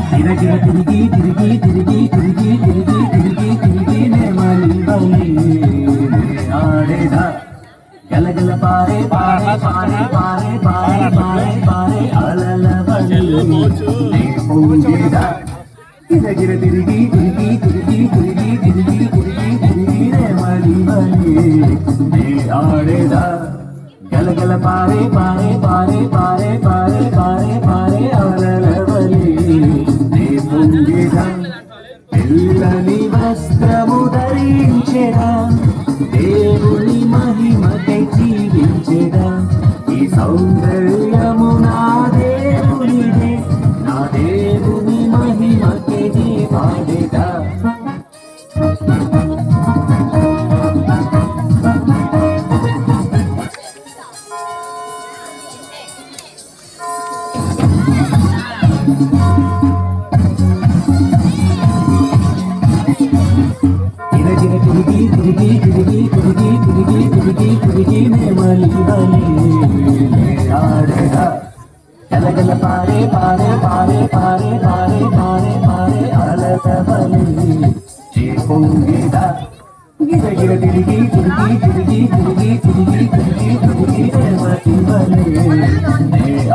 తిరిగి తిరిగి తిరిగి తిరిగి తిరిగి తిరిగి తిరిగి నేమలి బలి ఆడేదా గలగల పారే పారే పారే పారే పారే పారే పారే అలల బలి పొంగేదా గిరగిర తిరిగి తిరిగి తిరిగి తిరిగి తిరిగి తిరిగి తిరిగి నేమలి బలి ఆడేదా గలగల పారే పారే పారే పారే పారే పారే పారే అలల బలి తెల్లని వస్త్రము ధరించెదా దేవుని మహిమకై జీవించెదా ఈ సౌందర్యము నా దేవునిదే నా దేవుని మహిమకై జీవాడేదా తిరిగి తిరిగి తిరిగి తిరిగి తిరిగి తిరిగి తిరిగి నేమలి బలి ఆడేదా గలగల పారే పారే పారే పారే పారే పారే పారే అలల బలి పొంగేదా గిరగిర తిరిగి తిరిగి తిరిగి తిరిగి తిరిగి తిరిగి తిరిగి నేమలి బలి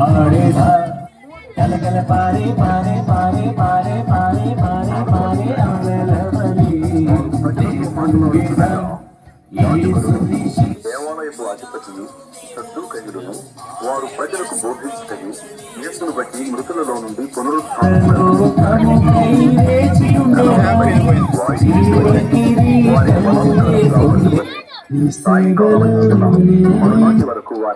ఆడేదా గలగల పారే పారే పారే పారే పారే పారే పారే అలల బలి దేవాలయపు అధిపతియు సద్దూకయుడును వారు ప్రజలకు బోధించుటయు యేసును బట్టి మృతులలో నుండి పునరుత్థానము వరకు వారి